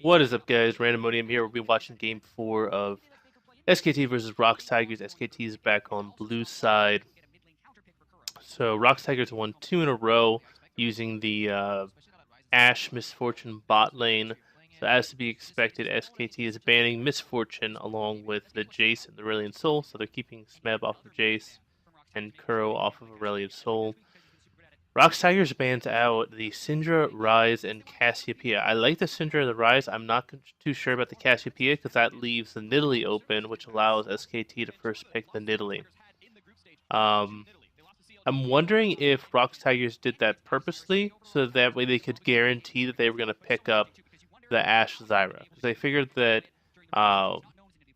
What is up, guys? Randomodium here. We'll be watching Game 4 of SKT versus Rox Tigers. SKT is back on blue side. So Rox Tigers won 2 in a row using the Ashe Misfortune bot lane. So as to be expected, SKT is banning Misfortune along with the Jace and the Aurelion Soul. So they're keeping Smeb off of Jace and Kuro off of Aurelion Soul. Rox Tigers bans out the Syndra, Ryze, and Cassiopeia. I like the Syndra and the Ryze. I'm not too sure about the Cassiopeia because that leaves the Nidalee open, which allows SKT to first pick the Nidalee. I'm wondering if Rox Tigers did that purposely so that way they could guarantee that they were going to pick up the Ashe Zyra. Because they figured that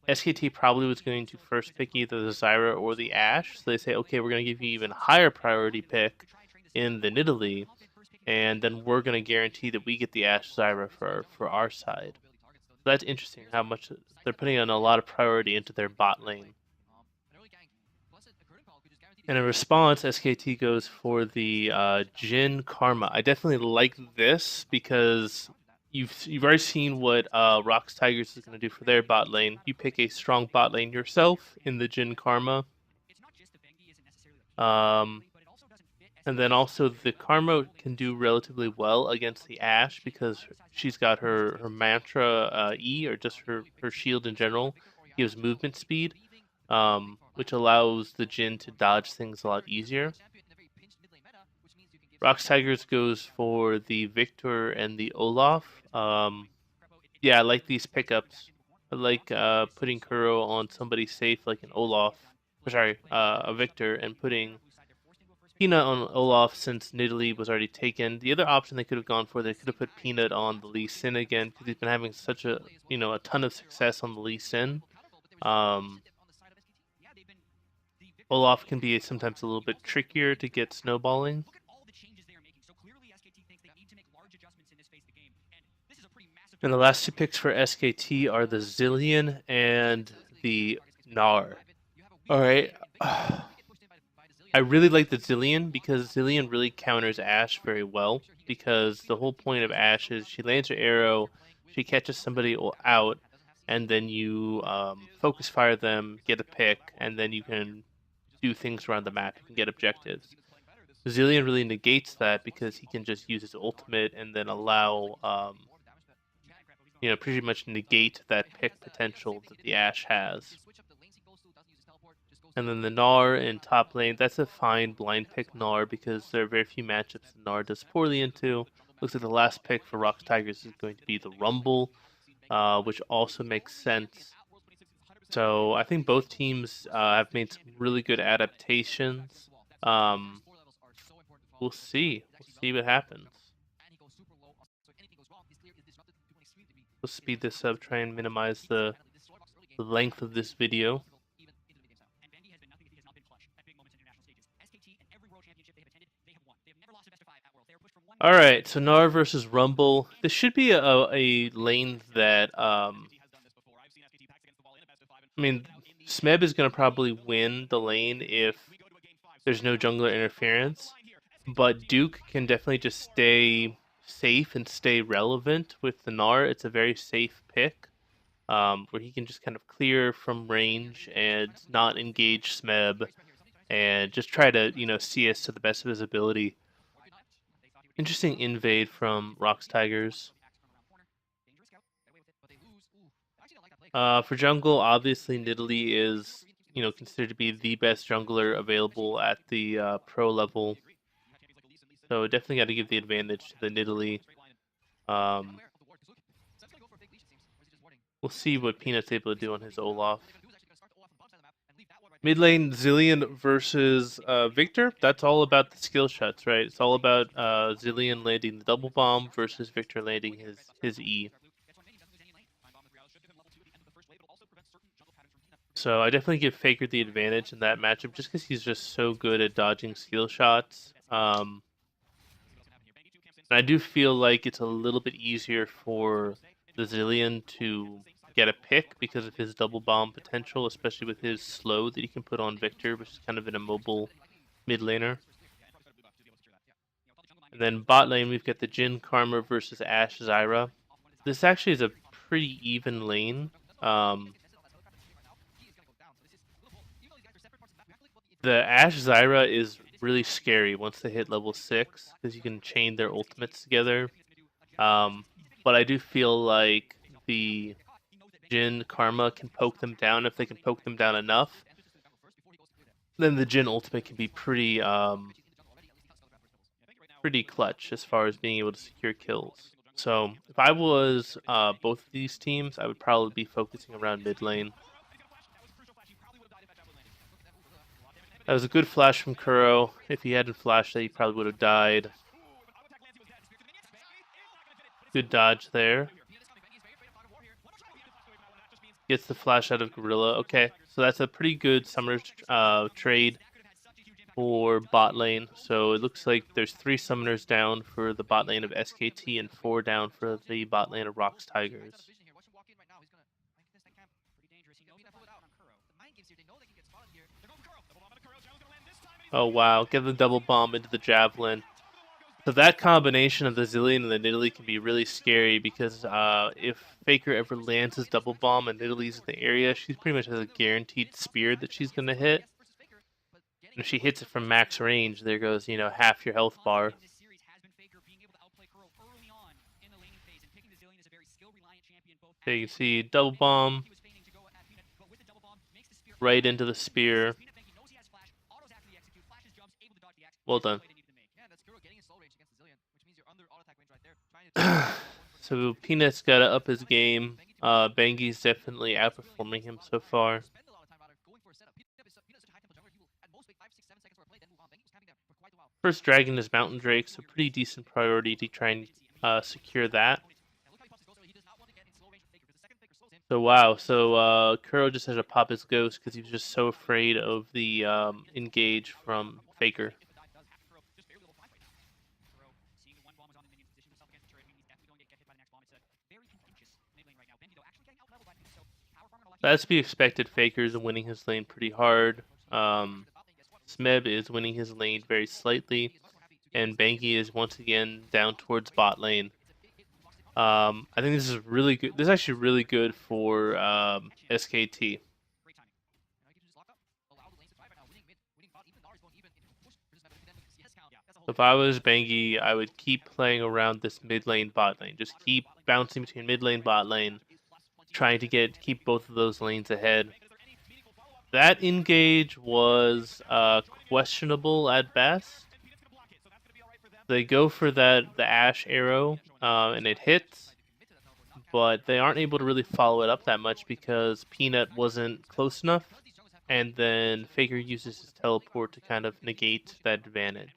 SKT probably was going to first pick either the Zyra or the Ashe. So they say, okay, we're going to give you even higher priority pick in the Nidalee, and then we're going to guarantee that we get the Ashe Zyra for our side. So that's interesting how much they're putting on a lot of priority into their bot lane. And in response, SKT goes for the Jhin Karma. I definitely like this because you've already seen what Rox Tigers is going to do for their bot lane. You pick a strong bot lane yourself in the Jhin Karma. And then also the Karma can do relatively well against the Ashe because she's got her mantra E, or just her shield in general, gives movement speed, which allows the Jhin to dodge things a lot easier. Rox Tigers goes for the Victor and the Olaf. Yeah, I like these pickups. I like putting Kuro on somebody safe like an Olaf. Sorry, a Victor, and putting Peanut on Olaf since Nidalee was already taken. The other option they could have gone for, they could have put Peanut on the Lee Sin again because he's been having such a ton of success on the Lee Sin. Olaf can be sometimes a little bit trickier to get snowballing. And the last two picks for SKT are the Zilean and the Gnar. Alright. I really like the Zilean because Zilean really counters Ashe very well, because the whole point of Ashe is she lands her arrow, she catches somebody out, and then you focus fire them, get a pick, and then you can do things around the map. You can get objectives. Zilean really negates that because he can just use his ultimate and then allow, pretty much negate that pick potential that the Ashe has. And then the Gnar in top lane, that's a fine blind pick Gnar because there are very few matchups that Gnar does poorly into. Looks like the last pick for Rox Tigers is going to be the Rumble, which also makes sense. So I think both teams have made some really good adaptations. We'll see. We'll see what happens. We'll speed this up, try and minimize the length of this video. Alright, so Gnar versus Rumble. This should be a lane that, Smeb is going to probably win the lane if there's no jungler interference, but Duke can definitely just stay safe and stay relevant with the Gnar. It's a very safe pick, where he can just kind of clear from range and not engage Smeb, and just try to, CS to the best of his ability. Interesting invade from Rox Tigers. For jungle, obviously Nidalee is, considered to be the best jungler available at the pro level. So definitely got to give the advantage to the Nidalee. We'll see what Peanut's able to do on his Olaf. Mid lane, Zilean versus Victor. That's all about the skill shots, right? It's all about Zilean landing the double bomb versus Victor landing his E. So I definitely give Faker the advantage in that matchup just because he's just so good at dodging skill shots. And I do feel like it's a little bit easier for the Zilean to get a pick because of his double bomb potential, especially with his slow that he can put on Victor, which is kind of an immobile mid laner. And then bot lane, we've got the Jhin Karma versus Ashe Zyra. This actually is a pretty even lane. The Ashe Zyra is really scary once they hit level 6 because you can chain their ultimates together. But I do feel like the Jhin Karma can poke them down. If they can poke them down enough, then the Jhin ultimate can be pretty clutch as far as being able to secure kills. So if I was both of these teams, I would probably be focusing around mid lane. That was a good flash from Kuro. If he hadn't flashed that, he probably would have died. Good dodge there. Gets the flash out of Gorilla. Okay, so that's a pretty good summoner trade for bot lane. So it looks like there's 3 summoners down for the bot lane of SKT and 4 down for the bot lane of Rox Tigers. Oh wow, get the double bomb into the javelin. So that combination of the Zilean and the Nidalee can be really scary because if Faker ever lands his double bomb and Nidalee's in the area, she pretty much has a guaranteed spear that she's going to hit. And if she hits it from max range, there goes, half your health bar. So you can see double bomb right into the spear. Well done. So Peanut's got to up his game. Bangi's definitely outperforming him so far. First dragon is Mountain Drake, so pretty decent priority to try and secure that. So wow, so Kuro just had to pop his ghost because he was just so afraid of the engage from Faker. That's to be expected. Faker's winning his lane pretty hard. Smeb is winning his lane very slightly, and Bangi is once again down towards bot lane. I think this is really good. This is actually really good for SKT. If I was Bangi, I would keep playing around this mid lane, bot lane. Just keep bouncing between mid lane, bot lane, trying to keep both of those lanes ahead. That engage was questionable at best. They go for the Ashe arrow, and it hits, but they aren't able to really follow it up that much because Peanut wasn't close enough, and then Faker uses his teleport to kind of negate that advantage.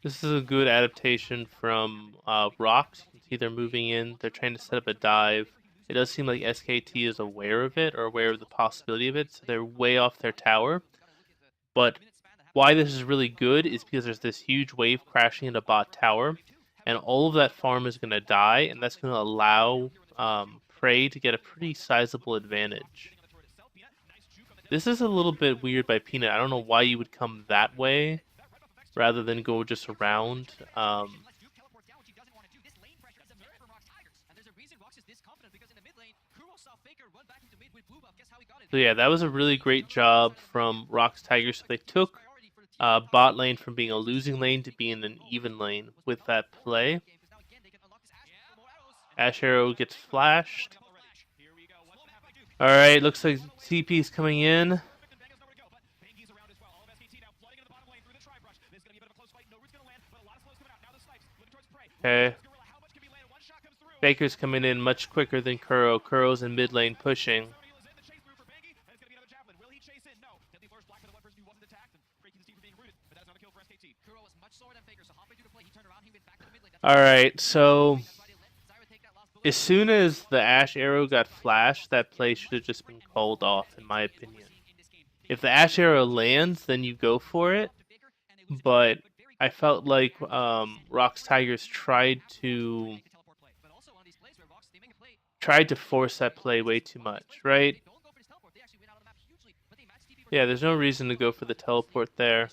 This is a good adaptation from Rox. You can see they're moving in. They're trying to set up a dive. It does seem like SKT is aware of it or aware of the possibility of it, so they're way off their tower. But why this is really good is because there's this huge wave crashing into bot tower, and all of that farm is going to die, and that's going to allow Prey to get a pretty sizable advantage. This is a little bit weird by Peanut. I don't know why you would come that way rather than go just around. So yeah, that was a really great job from Rox Tigers. So they took bot lane from being a losing lane to being an even lane with that play. Ashe Arrow gets flashed. Alright, looks like TP is coming in. Okay. Baker's coming in much quicker than Kuro. Kuro's in mid lane pushing. Alright, so as soon as the Ashe Arrow got flashed, that play should have just been called off, in my opinion. If the Ashe Arrow lands, then you go for it. But I felt like Rox Tigers tried to force that play way too much, right? Yeah, there's no reason to go for the teleport there.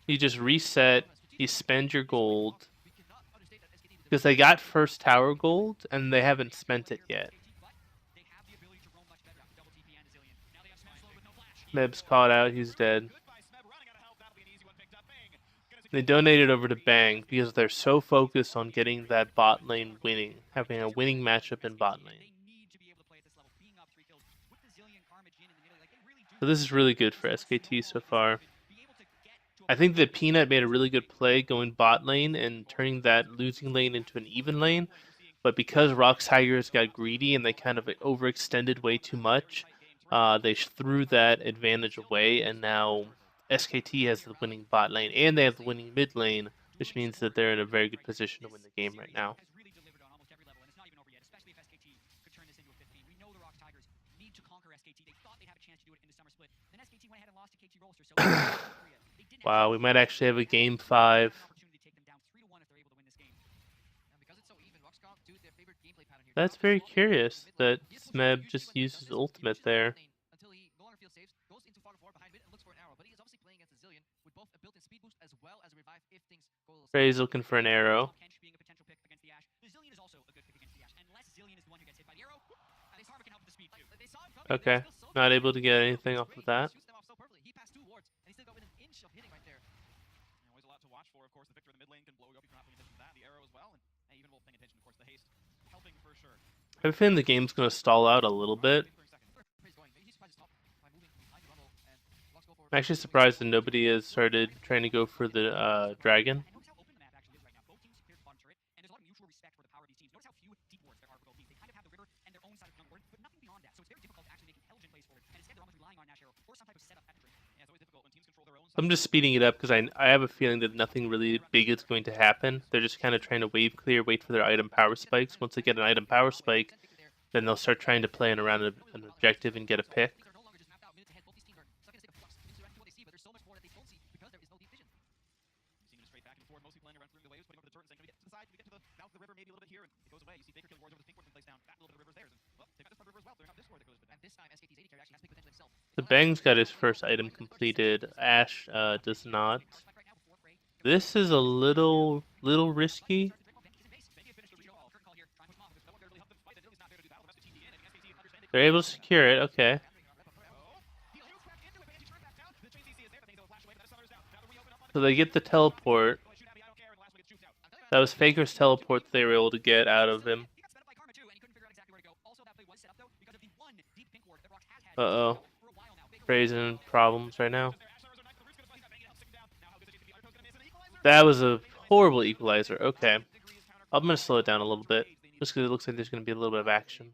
You just reset, you spend your gold. Because they got first tower gold, and they haven't spent it yet. Meb's caught out, he's dead. They donated over to Bang because they're so focused on getting that bot lane winning, having a winning matchup in bot lane. So this is really good for SKT so far. I think that Peanut made a really good play going bot lane and turning that losing lane into an even lane. But because Rox Tigers got greedy and they kind of overextended way too much, they threw that advantage away, and now SKT has the winning bot lane and they have the winning mid lane, which means that they're in a very good position to win the game right now. Wow, we might actually have a game 5. That's very curious that Smeb just used his ultimate there. Ray's looking for an arrow. Okay, not able to get anything off of that. I have a feeling the game's going to stall out a little bit. I'm actually surprised that nobody has started trying to go for the dragon. I'm just speeding it up because I have a feeling that nothing really big is going to happen. They're just kind of trying to wave clear, wait for their item power spikes. Once they get an item power spike, then they'll start trying to play around an objective and get a pick. The Bang's got his first item completed. Ash does not. This is a little risky. They're able to secure it. Okay. So they get the teleport. That was Faker's teleport they were able to get out of him. Uh-oh. Ray's in problems right now. That was a horrible equalizer. Okay. I'm going to slow it down a little bit, just because it looks like there's going to be a little bit of action.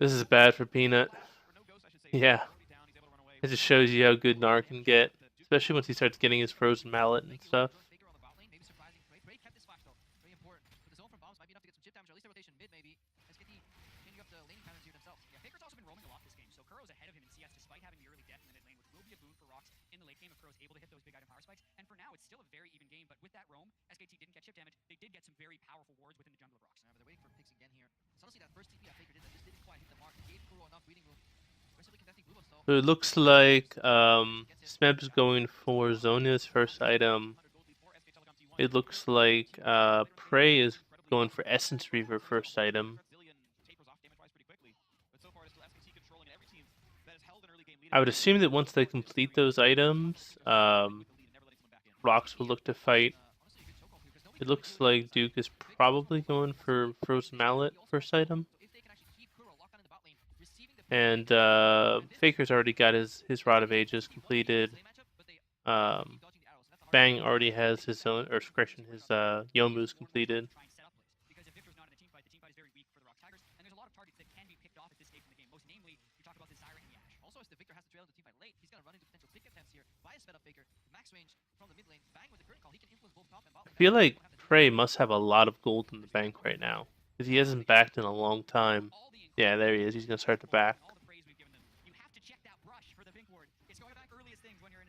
This is bad for Peanut. Yeah. It just shows you how good Nar can get, especially once he starts getting his frozen mallet and stuff. So it looks like Smeb's going for Zonia's first item. It looks like Prey is going for Essence Reaver first item. I would assume that once they complete those items, Rox will look to fight. It looks like Duke is probably going for Frozen Mallet first item. And Faker's already got his Rod of Ages completed. Bang already has his own, or Scratching his Yomu's completed. I feel like Prey must have a lot of gold in the bank right now, because he hasn't backed in a long time. Yeah, there he is. He's going to start to back.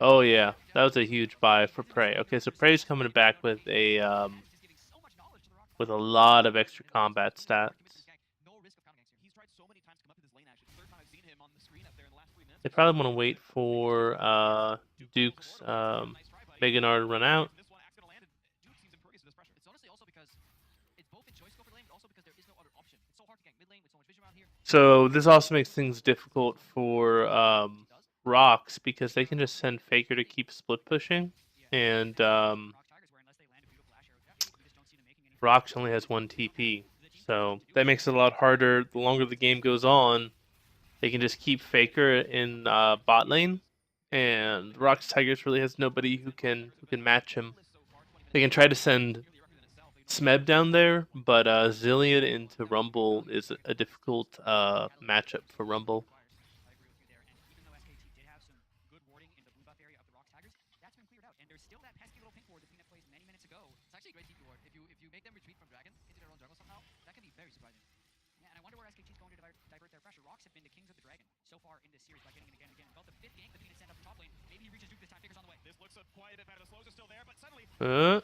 Oh yeah, that was a huge buy for Prey. Okay, so Prey's coming back with a lot of extra combat stats. They probably want to wait for Duke's Meganar to run out. So this also makes things difficult for Rox because they can just send Faker to keep split pushing, and Rox only has one TP, so that makes it a lot harder. The longer the game goes on, they can just keep Faker in bot lane, and Rox Tigers really has nobody who can match him. They can try to send Smeb down there, but Zillion into Rumble is a difficult matchup for Rumble. Uh,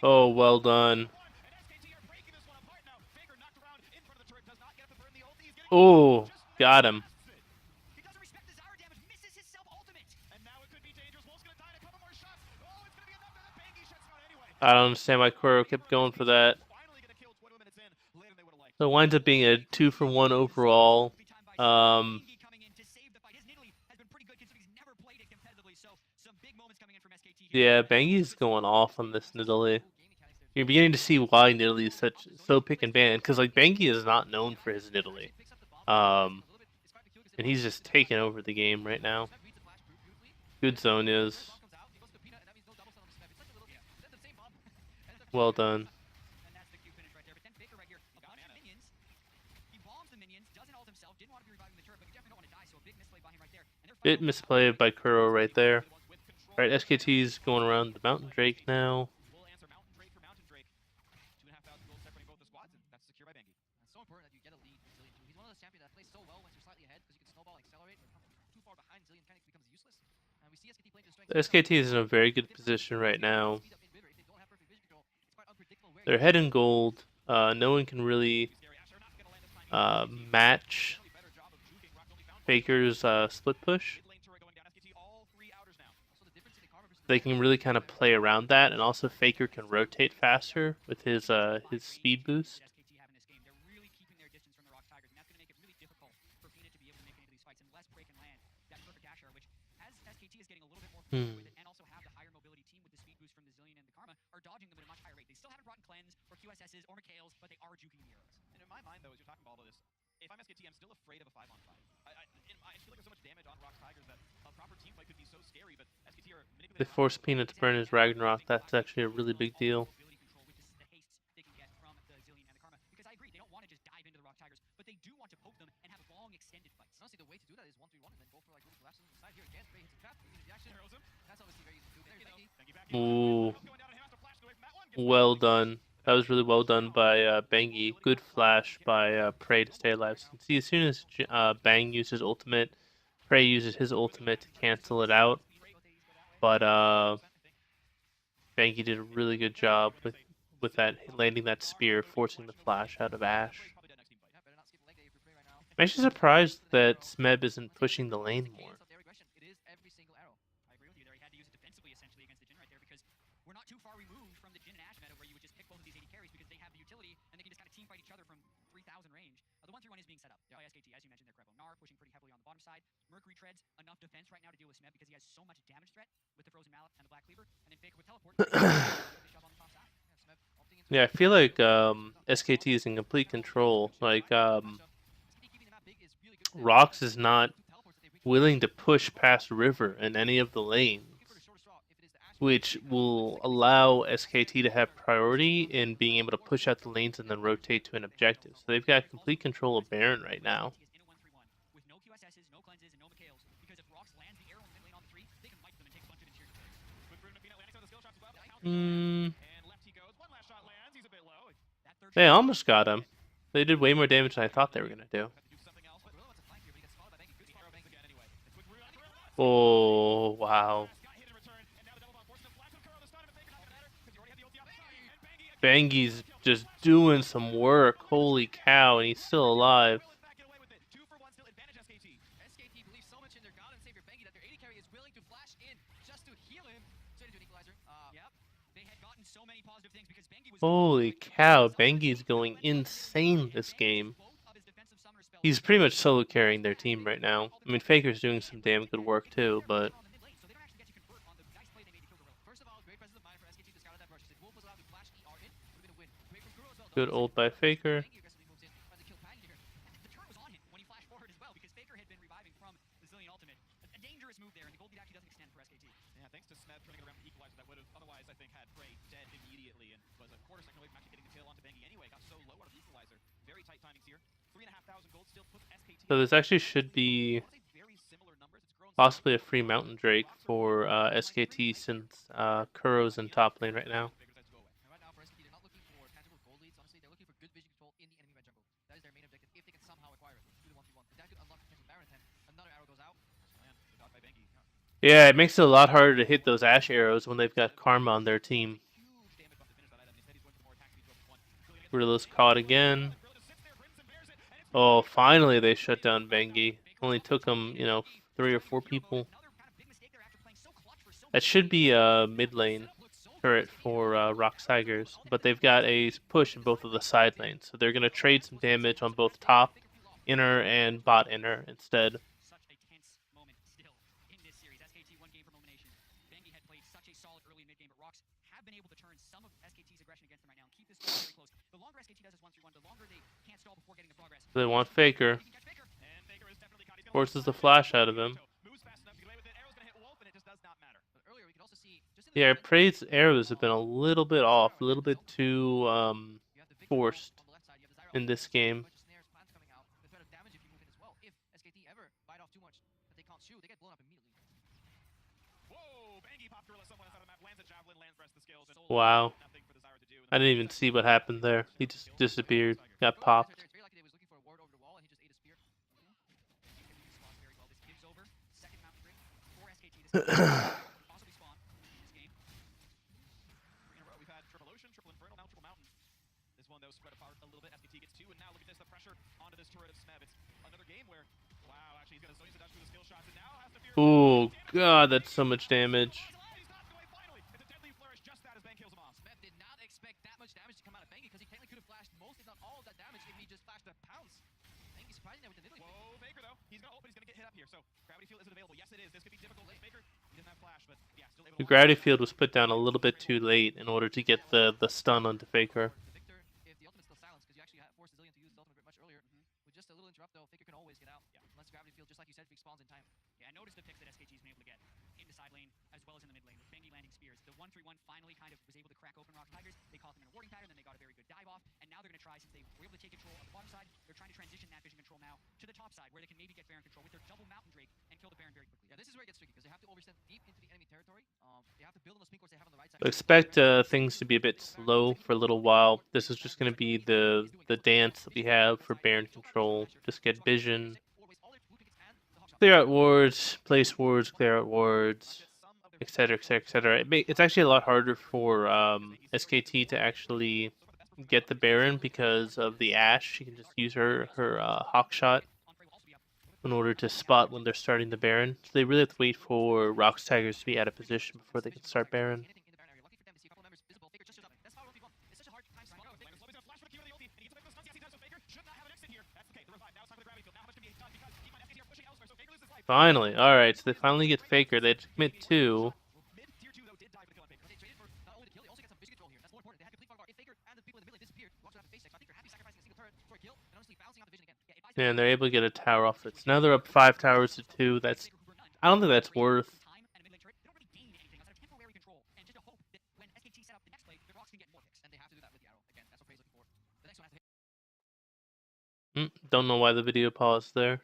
oh, well done. Oh, got him. I don't understand why Kuro kept going for that. So it winds up being a 2-for-1 overall. Yeah, Bangi's going off on this Nidalee. You're beginning to see why Nidalee is so pick and ban, because like Bangi is not known for his Nidalee. And he's just taking over the game right now. Good zone is. Well done. Bit misplayed by Kuro right there. Alright, SKT's going around the Mountain Drake now. SKT is in a very good position right now. They're ahead in gold. No one can really match Faker's split push. They can really kind of play around that, and also Faker can rotate faster with his speed boost. Hmm. They force Peanut to burn his Ragnarok. That's actually a really big deal. Ooh. Well done. That was really well done by Bangi. Good flash by Prey to stay alive. So you can see as soon as Bang uses ultimate, Prey uses his ultimate to cancel it out. But Bangi did a really good job with that, landing that spear, forcing the flash out of Ash. I'm actually surprised that Smeb isn't pushing the lane more. Yeah, I feel like SKT is in complete control. Like Rox is not willing to push past River in any of the lanes, which will allow SKT to have priority in being able to push out the lanes and then rotate to an objective. So they've got complete control of Baron right now. They almost got him. They did way more damage than I thought they were going to do. Oh, wow. Bangy's just doing some work. Holy cow, and he's still alive. Holy cow, Bangy's going insane this game. He's pretty much solo carrying their team right now. I mean, Faker's doing some damn good work too, but good ult by Faker. So this actually should be possibly a free Mountain Drake for SKT since Kuro's in top lane right now. Yeah, it makes it a lot harder to hit those Ashe arrows when they've got Karma on their team. Rilla's caught again. Oh, finally they shut down Bengi. Only took them, 3 or 4 people. That should be a mid lane turret for Rox Tigers, but they've got a push in both of the side lanes, so they're going to trade some damage on both top, inner, and bot inner instead. They want Faker. Forces the flash out of him. Yeah, Prey's arrows have been a little bit off, a little bit too forced in this game. Wow. I didn't even see what happened there. He just disappeared, got popped. Oh god, that's so much damage. The gravity field was put down a little bit too late in order to get the stun onto Faker. Expect things to be a bit slow for a little while. This is just going to be the dance that we have for Baron control. Just get vision, clear out wards, place wards, clear out wards, etc., etc., etc. It's actually a lot harder for SKT to actually get the Baron because of the Ashe. She can just use her Hawk shot in order to spot when they're starting the Baron. So they really have to wait for Rox Tigers to be out of position before they can start Baron. Finally. Alright, so they finally get Faker. They commit 2. And they're able to get a tower off it. So now they're up 5 towers to 2. I don't think that's worth. Don't know why the video paused there.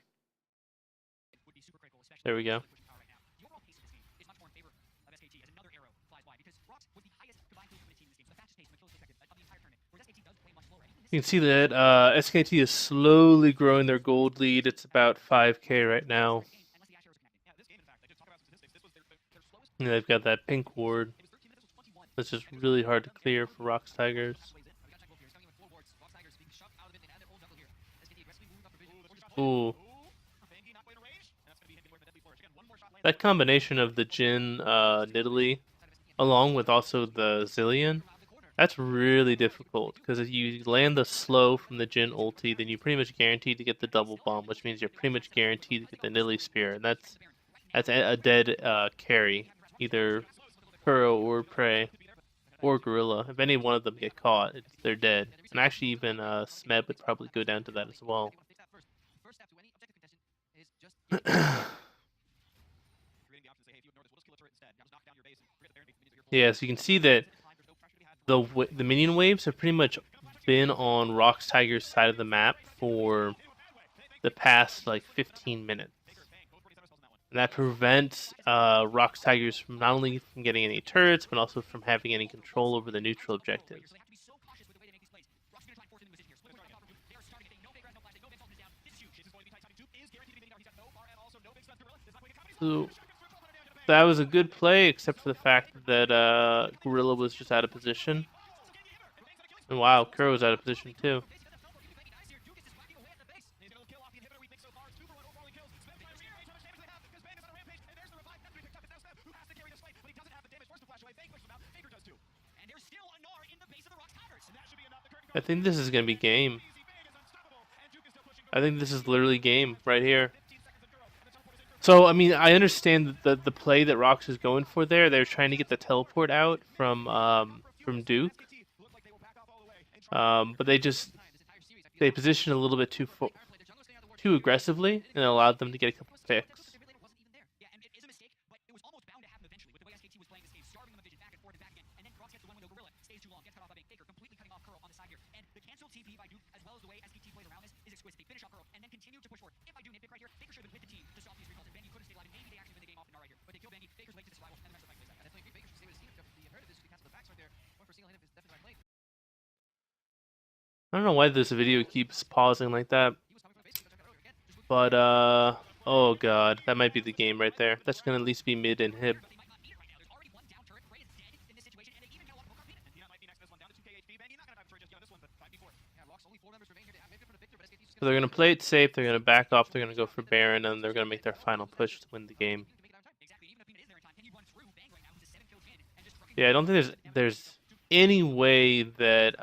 There we go. You can see that SKT is slowly growing their gold lead. It's about 5k right now. And they've got that pink ward. That's just really hard to clear for Rox Tigers. Ooh. That combination of the Jhin Nidalee, along with also the Zillion, that's really difficult, because if you land the slow from the Jhin ulti, then you're pretty much guaranteed to get the double bomb, which means you're pretty much guaranteed to get the Nidalee Spear, and that's a dead carry, either Kuro or Prey or Gorilla. If any one of them get caught, they're dead. And actually even Smeb would probably go down to that as well. Yeah, so you can see that the minion waves have pretty much been on Rox Tigers' side of the map for the past like 15 minutes. And that prevents Rox Tigers from not only from getting any turrets, but also from having any control over the neutral objectives. So that was a good play, except for the fact that Gorilla was just out of position. And wow, Kuro was out of position too. I think this is going to be game. I think this is literally game right here. So, I mean, I understand the play that Rox is going for there. They're trying to get the teleport out from Duke. But they positioned a little bit too aggressively, and it allowed them to get a couple picks. I don't know why this video keeps pausing like that. But, oh god, that might be the game right there. That's gonna at least be mid and hib. So they're gonna play it safe, they're gonna back off, they're gonna go for Baron, and they're gonna make their final push to win the game. Yeah, I don't think there's any way that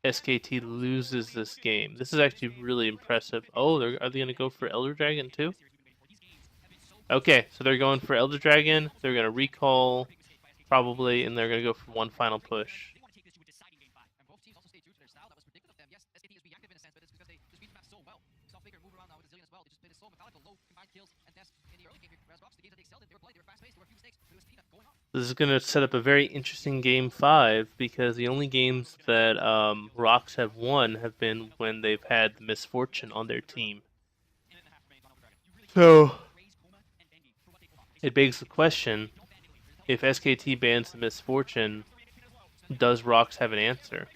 SKT loses this game. This is actually really impressive. Oh, are they going to go for Elder Dragon too? Okay, so they're going for Elder Dragon. They're going to recall, probably, and they're going to go for one final push. This is going to set up a very interesting game 5, because the only games that Rox have won have been when they've had the misfortune on their team. So it begs the question, if SKT bans the misfortune, does Rox have an answer?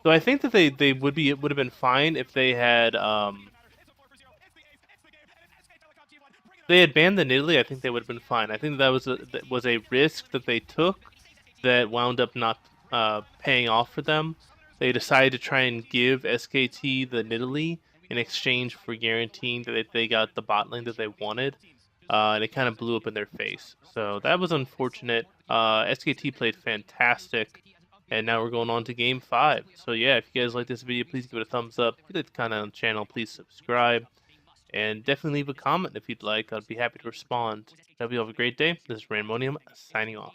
So I think that they would have been fine if they had banned the Nidalee. I think they would have been fine. I think that was a risk that they took that wound up not paying off for them. They decided to try and give SKT the Nidalee in exchange for guaranteeing that they got the bot lane that they wanted, and it kind of blew up in their face. So that was unfortunate. SKT played fantastic, and now we're going on to game 5. So yeah, if you guys like this video, please give it a thumbs up. If you like the content on the channel, please subscribe. And definitely leave a comment if you'd like. I'd be happy to respond. Hope you have a great day. This is Randomonium signing off.